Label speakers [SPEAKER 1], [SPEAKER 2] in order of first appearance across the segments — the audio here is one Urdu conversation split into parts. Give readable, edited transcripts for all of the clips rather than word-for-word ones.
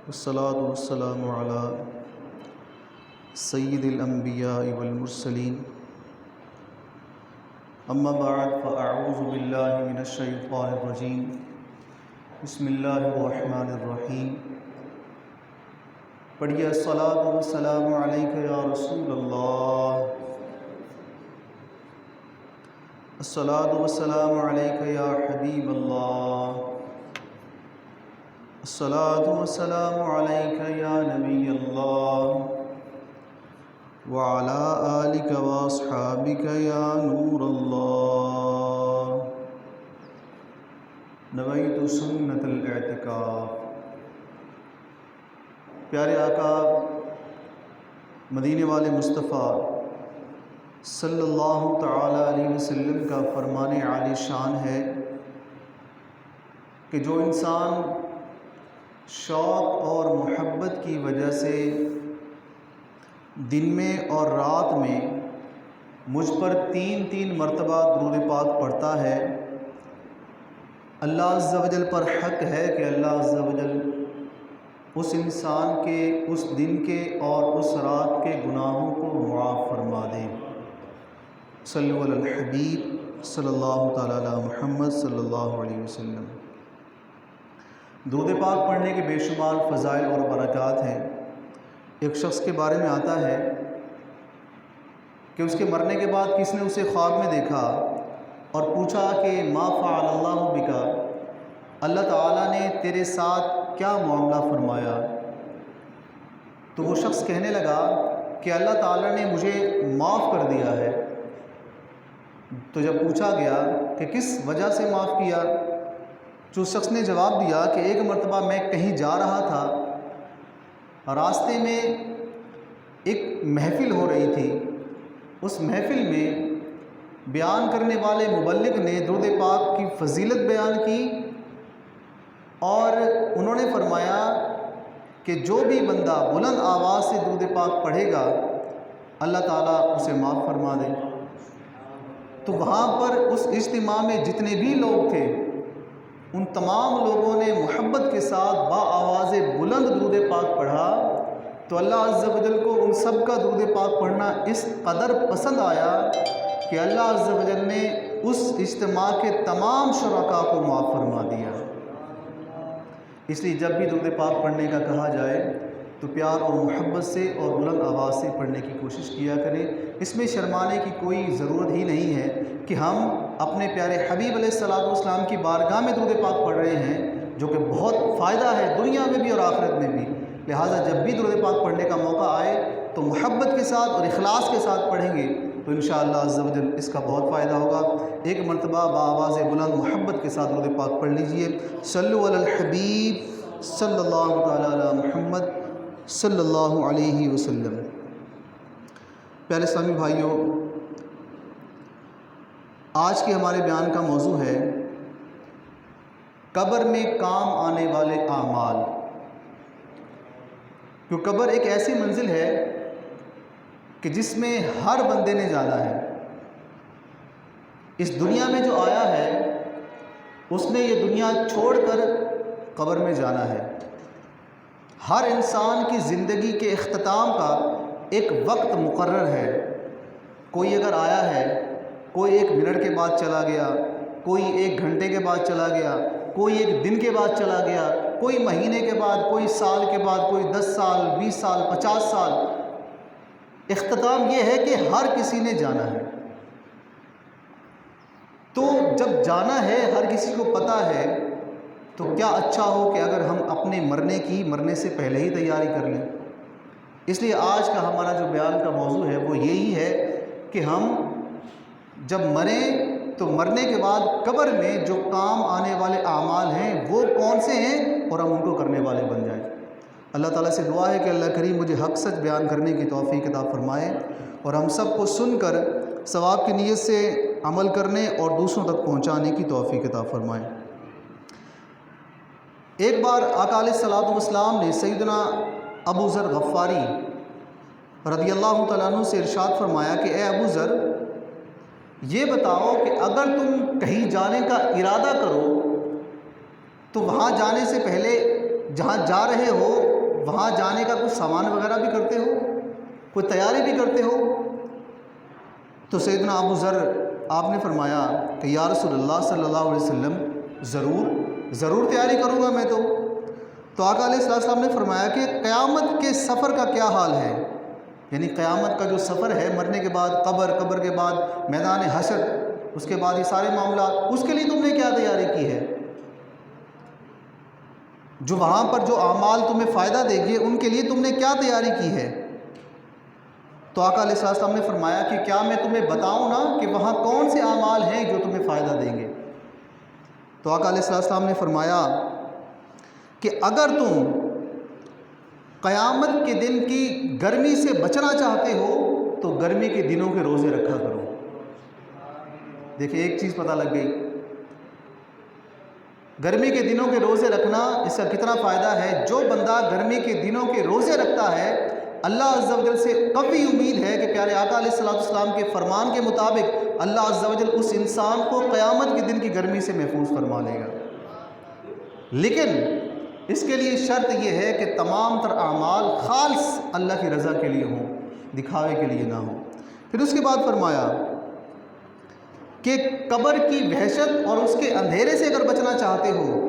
[SPEAKER 1] والصلاة والسلام على سید الانبیاء والمرسلین اما بعد فاعوذ باللہ من الشیطان الرجیم بسم اللہ الرحمن الرحیم۔ پڑھیے الصلاۃ والسلام علیک یا رسول اللہ، الصلاۃ والسلام علیک یا حبیب اللہ، الصلاۃ والسلام علیک یا نبی اللہ وعلی آلک واصحابک یا نور اللہ۔ نویت سنت الاعتکاف۔ پیارے آقا مدینے والے مصطفیٰ صلی اللہ تعالی علیہ وسلم کا فرمان عالی شان ہے کہ جو انسان شوق اور محبت کی وجہ سے دن میں اور رات میں مجھ پر تین مرتبہ درود پاک پڑھتا ہے، اللہ عز و جل پر حق ہے کہ اللہ عز و جل اس انسان کے اس دن کے اور اس رات کے گناہوں کو معاف فرما دے۔ صلو علی الحبیب صلی اللہ تعالی علی محمد صلی اللہ علیہ وسلم۔ درود پاک پڑھنے کے بے شمار فضائل اور برکات ہیں۔ ایک شخص کے بارے میں آتا ہے کہ اس کے مرنے کے بعد کس نے اسے خواب میں دیکھا اور پوچھا کہ ما فعل اللہ بکا، اللہ تعالیٰ نے تیرے ساتھ کیا معاملہ فرمایا؟ تو وہ شخص کہنے لگا کہ اللہ تعالیٰ نے مجھے معاف کر دیا ہے۔ تو جب پوچھا گیا کہ کس وجہ سے معاف کیا، جو شخص نے جواب دیا کہ ایک مرتبہ میں کہیں جا رہا تھا، راستے میں ایک محفل ہو رہی تھی، اس محفل میں بیان کرنے والے مبلغ نے درود پاک کی فضیلت بیان کی اور انہوں نے فرمایا کہ جو بھی بندہ بلند آواز سے درود پاک پڑھے گا اللہ تعالیٰ اسے معاف فرما دے۔ تو وہاں پر اس اجتماع میں جتنے بھی لوگ تھے ان تمام لوگوں نے محبت کے ساتھ با آواز بلند درود پاک پڑھا، تو اللہ عز و جل کو ان سب کا درود پاک پڑھنا اس قدر پسند آیا کہ اللہ عز و جل نے اس اجتماع کے تمام شرکاء کو معاف فرما دیا۔ اس لیے جب بھی درود پاک پڑھنے کا کہا جائے تو پیار اور محبت سے اور بلند آواز سے پڑھنے کی کوشش کیا کریں۔ اس میں شرمانے کی کوئی ضرورت ہی نہیں ہے کہ ہم اپنے پیارے حبیب علیہ السلام کی بارگاہ میں درود پاک پڑھ رہے ہیں، جو کہ بہت فائدہ ہے دنیا میں بھی اور آخرت میں بھی۔ لہٰذا جب بھی درود پاک پڑھنے کا موقع آئے تو محبت کے ساتھ اور اخلاص کے ساتھ پڑھیں گے تو انشاءاللہ عز و جل اس کا بہت فائدہ ہوگا۔ ایک مرتبہ بآواز بلند محبت کے ساتھ درود پاک پڑھ لیجئے۔ صلو علی الحبیب صلی اللہ تعالی علی محمد صلی اللہ علیہ وسلم۔ پیارے اسلامی بھائیوں، آج کے ہمارے بیان کا موضوع ہے قبر میں کام آنے والے اعمال۔ کہ قبر ایک ایسی منزل ہے کہ جس میں ہر بندے نے جانا ہے۔ اس دنیا میں جو آیا ہے اس نے یہ دنیا چھوڑ کر قبر میں جانا ہے۔ ہر انسان کی زندگی کے اختتام کا ایک وقت مقرر ہے۔ کوئی اگر آیا ہے، کوئی 1 منٹ کے بعد چلا گیا، کوئی 1 گھنٹے کے بعد چلا گیا، کوئی 1 دن کے بعد چلا گیا، کوئی مہینے کے بعد، کوئی سال کے بعد، کوئی 10 سال، 20 سال، 50 سال۔ اختتام یہ ہے کہ ہر کسی نے جانا ہے۔ تو جب جانا ہے، ہر کسی کو پتہ ہے، تو کیا اچھا ہو کہ اگر ہم اپنے مرنے سے پہلے ہی تیاری کر لیں۔ اس لیے آج کا ہمارا جو بیان کا موضوع ہے وہ یہی ہے کہ ہم جب مریں تو مرنے کے بعد قبر میں جو کام آنے والے اعمال ہیں وہ کون سے ہیں اور ہم ان کو کرنے والے بن جائیں۔ اللہ تعالیٰ سے دعا ہے کہ اللہ کریم مجھے حق سچ بیان کرنے کی توفیق عطا فرمائے اور ہم سب کو سن کر ثواب کی نیت سے عمل کرنے اور دوسروں تک پہنچانے کی توفیق عطا فرمائے۔ ایک بار آقا علیہ الصلوۃ والسلام نے سیدنا ابو ذر غفاری رضی اللہ تعالیٰ عنہ سے ارشاد فرمایا کہ اے ابو ذر، یہ بتاؤ کہ اگر تم کہیں جانے کا ارادہ کرو تو وہاں جانے سے پہلے جہاں جا رہے ہو وہاں جانے کا کچھ سامان وغیرہ بھی کرتے ہو، کوئی تیاری بھی کرتے ہو؟ تو سیدنا ابو ذر آپ نے فرمایا کہ یا رسول اللہ صلی اللہ علیہ وسلم ضرور تیاری کروں گا میں تو آقا علیہ السلام نے فرمایا کہ قیامت کے سفر کا کیا حال ہے، یعنی قیامت کا جو سفر ہے، مرنے کے بعد قبر کے بعد میدان حشر، اس کے بعد یہ سارے معاملات، اس کے لیے تم نے کیا تیاری کی ہے؟ جو وہاں پر جو اعمال تمہیں فائدہ دیں گے ان کے لیے تم نے کیا تیاری کی ہے؟ تو آقا علیہ السلام نے فرمایا کہ کیا میں تمہیں بتاؤں نا کہ وہاں کون سے اعمال ہیں جو تمہیں فائدہ دیں گے؟ تو آقا علیہ السلام نے فرمایا کہ اگر تم قیامت کے دن کی گرمی سے بچنا چاہتے ہو تو گرمی کے دنوں کے روزے رکھا کرو۔ دیکھیں ایک چیز پتہ لگ گئی، گرمی کے دنوں کے روزے رکھنا اس کا کتنا فائدہ ہے۔ جو بندہ گرمی کے دنوں کے روزے رکھتا ہے اللہ عز و جل سے قوی امید ہے کہ پیارے آقا علیہ السلام کے فرمان کے مطابق اللہ عز و جل اس انسان کو قیامت کے دن کی گرمی سے محفوظ فرما لے گا۔ لیکن اس کے لیے شرط یہ ہے کہ تمام تر اعمال خالص اللہ کی رضا کے لیے ہوں، دکھاوے کے لیے نہ ہوں۔ پھر اس کے بعد فرمایا کہ قبر کی وحشت اور اس کے اندھیرے سے اگر بچنا چاہتے ہو،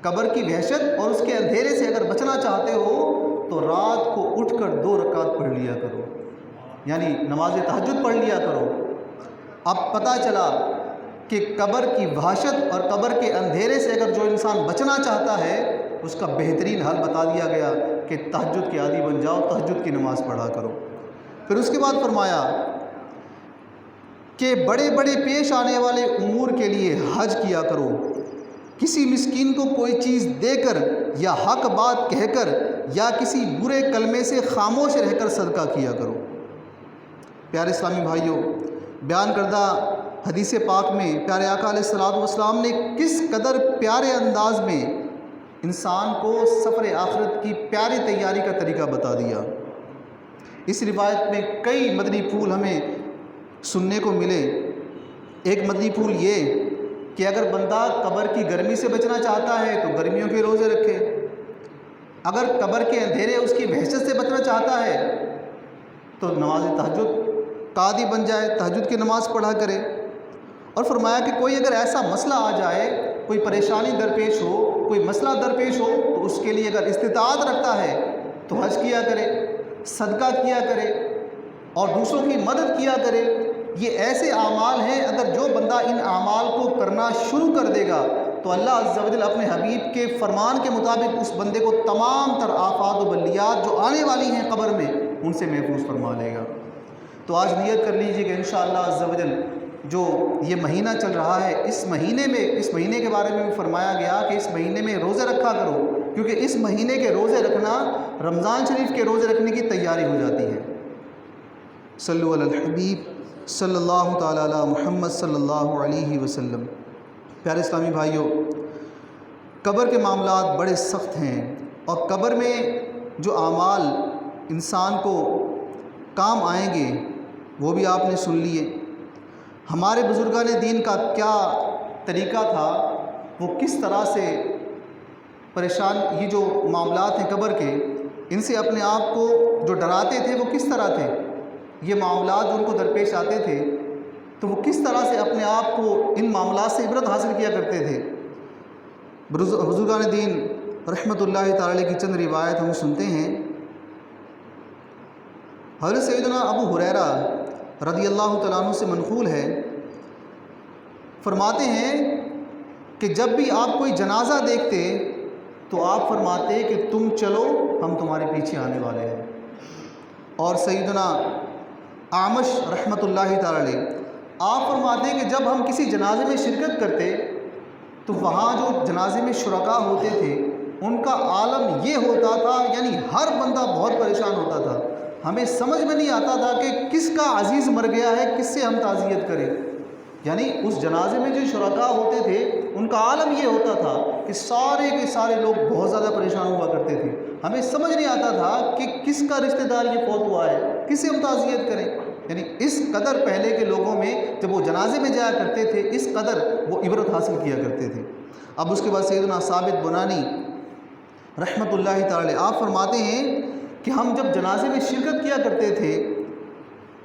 [SPEAKER 1] قبر کی وحشت اور اس کے اندھیرے سے اگر بچنا چاہتے ہو تو رات کو اٹھ کر 2 رکعت پڑھ لیا کرو، یعنی نماز تہجد پڑھ لیا کرو۔ اب پتہ چلا کہ قبر کی وحشت اور قبر کے اندھیرے سے اگر جو انسان بچنا چاہتا ہے اس کا بہترین حل بتا دیا گیا کہ تہجد کے عادی بن جاؤ، تہجد کی نماز پڑھا کرو۔ پھر اس کے بعد فرمایا کہ بڑے بڑے پیش آنے والے امور کے لیے حج کیا کرو، کسی مسکین کو کوئی چیز دے کر یا حق بات کہہ کر یا کسی برے کلمے سے خاموش رہ کر صدقہ کیا کرو۔ پیارے اسلامی بھائیوں، بیان کردہ حدیث پاک میں پیارے آقا علیہ السلام نے کس قدر پیارے انداز میں انسان کو سفر آخرت کی پیاری تیاری کا طریقہ بتا دیا۔ اس روایت میں کئی مدنی پھول ہمیں سننے کو ملے۔ ایک مدنی پھول یہ کہ اگر بندہ قبر کی گرمی سے بچنا چاہتا ہے تو گرمیوں کے روزے رکھے، اگر قبر کے اندھیرے اس کی وحشت سے بچنا چاہتا ہے تو نماز تہجد کا عادی بن جائے، تہجد کی نماز پڑھا کرے۔ اور فرمایا کہ کوئی اگر ایسا مسئلہ آ جائے، کوئی پریشانی درپیش ہو، کوئی مسئلہ درپیش ہو تو اس کے لیے اگر استطاعت رکھتا ہے تو حج کیا کرے، صدقہ کیا کرے اور دوسروں کی مدد کیا کرے۔ یہ ایسے اعمال ہیں اگر جو بندہ ان اعمال کو کرنا شروع کر دے گا تو اللہ عز و جل اپنے حبیب کے فرمان کے مطابق اس بندے کو تمام تر آفات و بلیات جو آنے والی ہیں قبر میں ان سے محفوظ فرما لے گا۔ تو آج نیت کر لیجیے کہ انشاءاللہ عز و جل جو یہ مہینہ چل رہا ہے اس مہینے کے بارے میں بھی فرمایا گیا کہ اس مہینے میں روزے رکھا کرو، کیونکہ اس مہینے کے روزے رکھنا رمضان شریف کے روزے رکھنے کی تیاری ہو جاتی ہے۔ صلو علی الحبیب صلی اللہ تعالی علی محمد صلی اللہ علیہ وسلم۔ پیارے اسلامی بھائیوں، قبر کے معاملات بڑے سخت ہیں اور قبر میں جو اعمال انسان کو کام آئیں گے وہ بھی آپ نے سن لیے۔ ہمارے بزرگان دین کا کیا طریقہ تھا، وہ کس طرح سے پریشان، یہ جو معاملات ہیں قبر کے ان سے اپنے آپ کو جو ڈراتے تھے وہ کس طرح تھے، یہ معاملات جو ان کو درپیش آتے تھے تو وہ کس طرح سے اپنے آپ کو ان معاملات سے عبرت حاصل کیا کرتے تھے۔ بزرگان دین رحمۃ اللہ تعالی کی چند روایت ہم سنتے ہیں۔ حضرت سیدنا ابو ہریرہ رضی اللہ تعالیٰ عنہ سے منقول ہے، فرماتے ہیں کہ جب بھی آپ کوئی جنازہ دیکھتے تو آپ فرماتے کہ تم چلو ہم تمہارے پیچھے آنے والے ہیں۔ اور سیدنا اعمش رحمۃ اللہ تعالی علیہ آپ فرماتے ہیں کہ جب ہم کسی جنازے میں شرکت کرتے تو وہاں جو جنازے میں شرکاء ہوتے تھے ان کا عالم یہ ہوتا تھا، یعنی ہر بندہ بہت پریشان ہوتا تھا، ہمیں سمجھ میں نہیں آتا تھا کہ کس کا عزیز مر گیا ہے، کس سے ہم تعزیت کریں۔ یعنی اس جنازے میں جو شرکاء ہوتے تھے ان کا عالم یہ ہوتا تھا کہ سارے کے سارے لوگ بہت زیادہ پریشان ہوا کرتے تھے، ہمیں سمجھ نہیں آتا تھا کہ کس کا رشتہ دار یہ فوت ہوا ہے، کس سے ہم تعزیت کریں۔ یعنی اس قدر پہلے کے لوگوں میں جب وہ جنازے میں جایا کرتے تھے اس قدر وہ عبرت حاصل کیا کرتے تھے۔ اب اس کے بعد سیدنا ثابت بنانی رحمۃ اللہ تعالی آپ فرماتے ہیں کہ ہم جب جنازے میں شرکت کیا کرتے تھے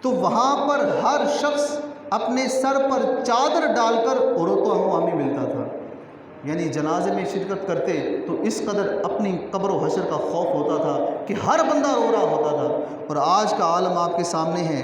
[SPEAKER 1] تو وہاں پر ہر شخص اپنے سر پر چادر ڈال کر عروت و ہمی ملتا تھا. یعنی جنازے میں شرکت کرتے تو اس قدر اپنی قبر و حشر کا خوف ہوتا تھا کہ ہر بندہ رو رہا ہوتا تھا. اور آج کا عالم آپ کے سامنے ہے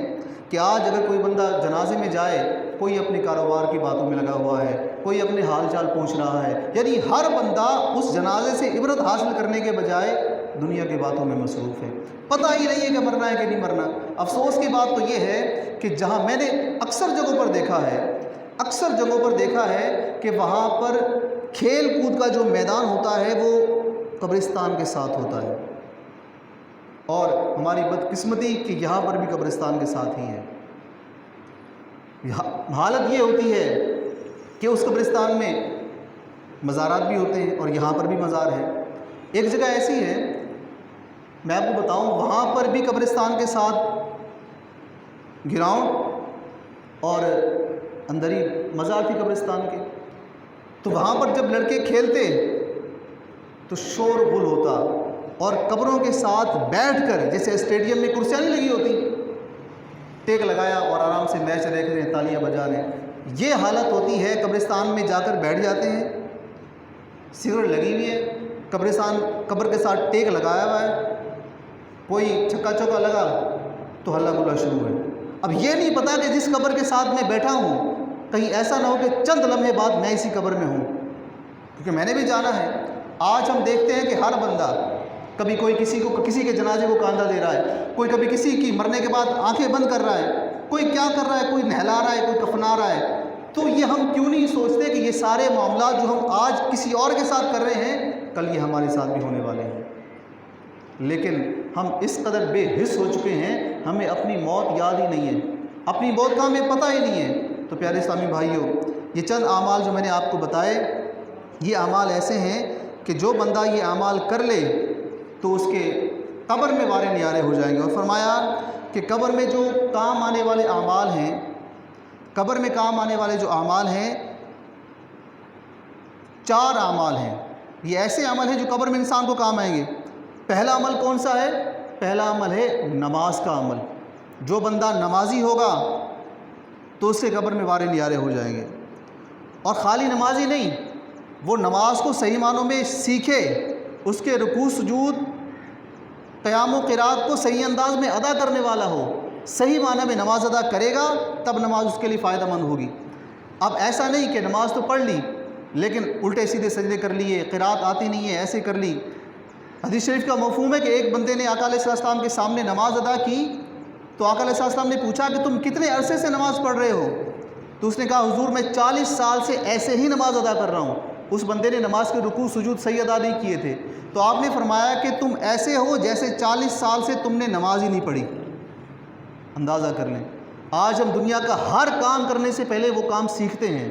[SPEAKER 1] کہ آج اگر کوئی بندہ جنازے میں جائے، کوئی اپنے کاروبار کی باتوں میں لگا ہوا ہے، کوئی اپنے حال چال پوچھ رہا ہے، یعنی ہر بندہ اس جنازے سے عبرت حاصل کرنے کے بجائے دنیا کی باتوں میں مصروف ہے. پتہ ہی نہیں ہے کہ مرنا ہے کہ نہیں مرنا. افسوس کی بات تو یہ ہے کہ جہاں میں نے اکثر جگہوں پر دیکھا ہے کہ وہاں پر کھیل کود کا جو میدان ہوتا ہے وہ قبرستان کے ساتھ ہوتا ہے، اور ہماری بدقسمتی کہ یہاں پر بھی قبرستان کے ساتھ ہی ہے. حالت یہ ہوتی ہے کہ اس قبرستان میں مزارات بھی ہوتے ہیں اور یہاں پر بھی مزار ہے. ایک جگہ ایسی ہے، میں آپ کو بتاؤں، وہاں پر بھی قبرستان کے ساتھ گراؤنڈ اور اندر ہی مزار تھی قبرستان کے. تو وہاں پر جب لڑکے کھیلتے تو شور غل ہوتا، اور قبروں کے ساتھ بیٹھ کر، جیسے اسٹیڈیم میں کرسیاں نہیں لگی ہوتی، ٹیک لگایا اور آرام سے میچ دیکھ رہے ہیں، تالیاں بجا رہے ہیں. یہ حالت ہوتی ہے. قبرستان میں جا کر بیٹھ جاتے ہیں، سگریٹ لگی ہوئی ہے، قبر کے ساتھ ٹیک لگایا ہوا ہے، کوئی چھکا چوکا لگا تو ہلا گلا شروع ہے. اب یہ نہیں پتا کہ جس قبر کے ساتھ میں بیٹھا ہوں کہیں ایسا نہ ہو کہ چند لمحے بعد میں اسی قبر میں ہوں، کیونکہ میں نے بھی جانا ہے. آج ہم دیکھتے ہیں کہ ہر بندہ کبھی کوئی کسی کے جنازے کو کاندھا دے رہا ہے، کوئی کبھی کسی کی مرنے کے بعد آنکھیں بند کر رہا ہے، کوئی کیا کر رہا ہے، کوئی نہلا رہا ہے، کوئی کفنا رہا ہے. تو یہ ہم کیوں نہیں سوچتے کہ یہ سارے معاملات جو ہم آج کسی اور کے ساتھ کر رہے ہیں کل یہ ہمارے ساتھ بھی ہونے والے ہیں. لیکن ہم اس قدر بے حس ہو چکے ہیں، ہمیں اپنی موت یاد ہی نہیں ہے، اپنی موت کا ہمیں پتہ ہی نہیں ہے. تو پیارے اسلامی بھائیوں، یہ چند اعمال جو میں نے آپ کو بتائے، یہ اعمال ایسے ہیں کہ جو بندہ یہ اعمال کر لے تو اس کے قبر میں وارے نیارے ہو جائیں گے. اور فرمایا کہ قبر میں جو کام آنے والے اعمال ہیں، قبر میں کام آنے والے جو اعمال ہیں، 4 اعمال ہیں. یہ ایسے عمل ہیں جو قبر میں انسان کو کام آئیں گے. پہلا عمل کون سا ہے؟ پہلا عمل ہے نماز کا عمل. جو بندہ نمازی ہوگا تو اس کے قبر میں وارے نیارے ہو جائیں گے. اور خالی نمازی نہیں، وہ نماز کو صحیح معنوں میں سیکھے، اس کے رکوع سجود قیام و قرات کو صحیح انداز میں ادا کرنے والا ہو، صحیح معنی میں نماز ادا کرے گا تب نماز اس کے لیے فائدہ مند ہوگی. اب ایسا نہیں کہ نماز تو پڑھ لی لیکن الٹے سیدھے سجدے کر لیے، قرات آتی نہیں ہے، ایسے کر لی. حدیث شریف کا مفہوم ہے کہ ایک بندے نے آقا علیہ السلام کے سامنے نماز ادا کی تو آقا علیہ السلام نے پوچھا کہ تم کتنے عرصے سے نماز پڑھ رہے ہو؟ تو اس نے کہا حضور میں 40 سال سے ایسے ہی نماز ادا کر رہا ہوں. اس بندے نے نماز کے رکوع سجود صحیح ادا نہیں کیے تھے. تو آپ نے فرمایا کہ تم ایسے ہو جیسے 40 سال سے تم نے نماز ہی نہیں پڑھی. اندازہ کر لیں. آج ہم دنیا کا ہر کام کرنے سے پہلے وہ کام سیکھتے ہیں،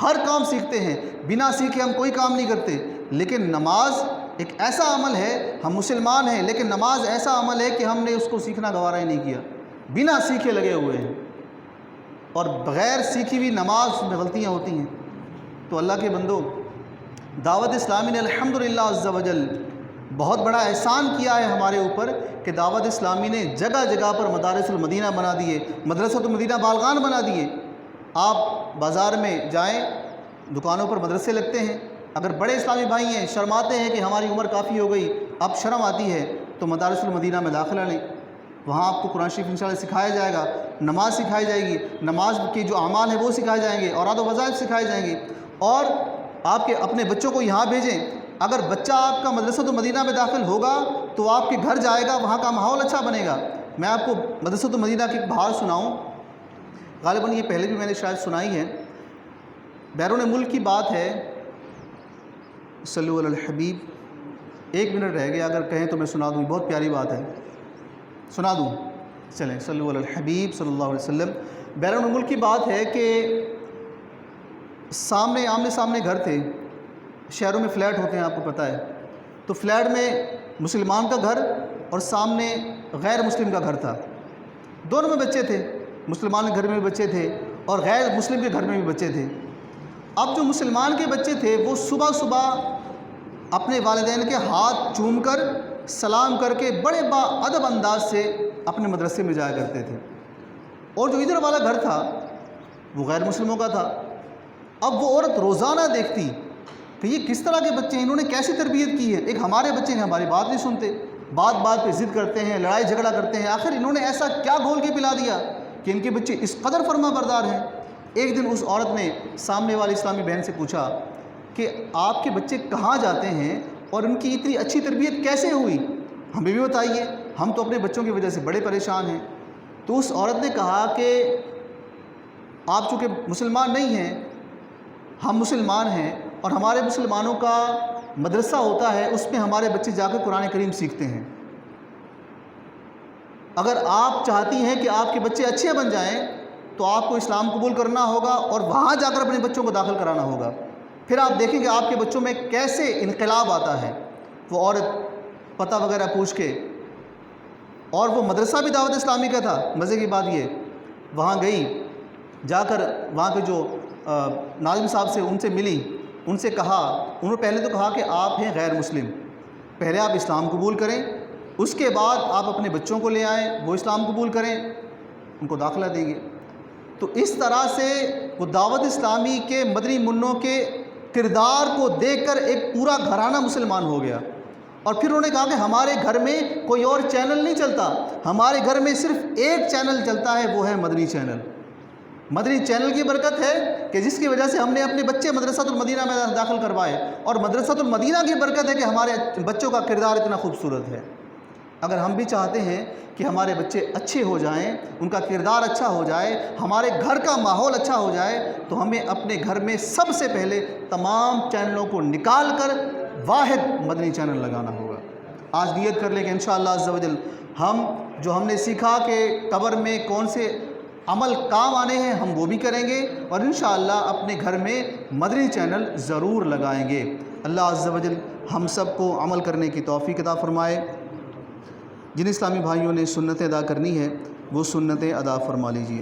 [SPEAKER 1] ہر کام سیکھتے ہیں، بنا سیکھے ہم کوئی کام نہیں کرتے. لیکن نماز ایک ایسا عمل ہے، ہم مسلمان ہیں لیکن نماز ایسا عمل ہے کہ ہم نے اس کو سیکھنا گوارا ہی نہیں کیا، بنا سیکھے لگے ہوئے ہیں. اور بغیر سیکھی ہوئی نماز میں غلطیاں ہوتی ہیں. تو اللہ کے بندو، دعوت اسلامی نے الحمدللہ عز و جل بہت بڑا احسان کیا ہے ہمارے اوپر کہ دعوت اسلامی نے جگہ جگہ پر مدارس المدینہ بنا دیے، مدرسۃ المدینہ بالغان بنا دیے. آپ بازار میں جائیں، دکانوں پر مدرسے لگتے ہیں. اگر بڑے اسلامی بھائی ہیں، شرماتے ہیں کہ ہماری عمر کافی ہو گئی، اب شرم آتی ہے، تو مدارس المدینہ میں داخلہ لیں. وہاں آپ کو قرآن شریف انشاءاللہ سکھایا جائے گا، نماز سکھائی جائے گی، نماز کے جو اعمال ہیں وہ سکھائے جائیں گے، اوراد و وظائف سکھائے جائیں گے. اور آپ کے اپنے بچوں کو یہاں بھیجیں. اگر بچہ آپ کا مدرسۃ المدینہ میں داخل ہوگا تو آپ کے گھر جائے گا، وہاں کا ماحول اچھا بنے گا. میں آپ کو مدرسۃ المدینہ کی ایک بہار سناؤں، غالباً یہ پہلے بھی میں نے شاید سنائی ہے. بیرون ملک کی بات ہے. صلو علی الحبیب. 1 منٹ رہ گیا، اگر کہیں تو میں سنا دوں، بہت پیاری بات ہے، سنا دوں. چلیں، صلو علی الحبیب صلی اللہ علیہ وسلم. بیرون ملک کی بات ہے کہ آمنے سامنے گھر تھے. شہروں میں فلیٹ ہوتے ہیں، آپ کو پتہ ہے. تو فلیٹ میں مسلمان کا گھر اور سامنے غیر مسلم کا گھر تھا. دونوں میں بچے تھے، مسلمان کے گھر میں بھی بچے تھے اور غیر مسلم کے گھر میں بھی بچے تھے. اب جو مسلمان کے بچے تھے وہ صبح صبح اپنے والدین کے ہاتھ چوم کر سلام کر کے بڑے باادب انداز سے اپنے مدرسے میں جایا کرتے تھے۔ اور جو ادھر والا گھر تھا وہ غیر مسلموں کا تھا۔ اب وہ عورت روزانہ دیکھتی کہ یہ کس طرح کے بچے ہیں، انہوں نے کیسی تربیت کی ہے۔ ایک ہمارے بچے ہیں ہماری بات نہیں سنتے، بات بات پہ ضد کرتے ہیں، لڑائی جھگڑا کرتے ہیں، آخر انہوں نے ایسا کیا گھول کے پلا دیا کہ ان کے بچے اس قدر فرما بردار ہیں۔ ایک دن اس عورت نے سامنے والی اسلامی بہن سے پوچھا کہ آپ کے بچے کہاں جاتے ہیں اور ان کی اتنی اچھی تربیت کیسے ہوئی، ہمیں بھی بتائیے، ہم تو اپنے بچوں کی وجہ سے بڑے پریشان ہیں۔ تو اس عورت نے کہا کہ آپ چونکہ مسلمان نہیں ہیں، ہم مسلمان ہیں، اور ہمارے مسلمانوں کا مدرسہ ہوتا ہے، اس میں ہمارے بچے جا کے قرآن کریم سیکھتے ہیں۔ اگر آپ چاہتی ہیں کہ آپ کے بچے اچھے بن جائیں تو آپ کو اسلام قبول کرنا ہوگا اور وہاں جا کر اپنے بچوں کو داخل کرانا ہوگا، پھر آپ دیکھیں گے آپ کے بچوں میں کیسے انقلاب آتا ہے۔ وہ عورت پتہ وغیرہ پوچھ کے، اور وہ مدرسہ بھی دعوت اسلامی کا تھا، مزے کی بات یہ، وہاں گئی، جا کر وہاں کے جو ناظم صاحب سے ان سے ملی، ان سے کہا، انہوں نے پہلے تو کہا کہ آپ ہیں غیر مسلم، پہلے آپ اسلام قبول کریں، اس کے بعد آپ اپنے بچوں کو لے آئیں، وہ اسلام قبول کریں، ان کو داخلہ دیں گے۔ تو اس طرح سے وہ دعوت اسلامی کے مدنی منوں کے کردار کو دیکھ کر ایک پورا گھرانہ مسلمان ہو گیا۔ اور پھر انہوں نے کہا کہ ہمارے گھر میں کوئی اور چینل نہیں چلتا، ہمارے گھر میں صرف ایک چینل چلتا ہے، وہ ہے مدنی چینل۔ مدنی چینل کی برکت ہے کہ جس کی وجہ سے ہم نے اپنے بچے مدرسۃ المدینہ میں داخل کروائے، اور مدرسۃ المدینہ کی برکت ہے کہ ہمارے بچوں کا کردار اتنا خوبصورت ہے۔ اگر ہم بھی چاہتے ہیں کہ ہمارے بچے اچھے ہو جائیں، ان کا کردار اچھا ہو جائے، ہمارے گھر کا ماحول اچھا ہو جائے، تو ہمیں اپنے گھر میں سب سے پہلے تمام چینلوں کو نکال کر واحد مدنی چینل لگانا ہوگا۔ آج نیت کر لیں کہ انشاءاللہ عز و جل ہم نے سیکھا کہ قبر میں کون سے عمل کام آنے ہیں ہم وہ بھی کریں گے، اور انشاءاللہ اپنے گھر میں مدنی چینل ضرور لگائیں گے۔ اللہ عز و جل ہم سب کو عمل کرنے کی توفیق عطا فرمائے۔ جن اسلامی بھائیوں نے سنتیں ادا کرنی ہے وہ سنتیں ادا فرما لیجیے۔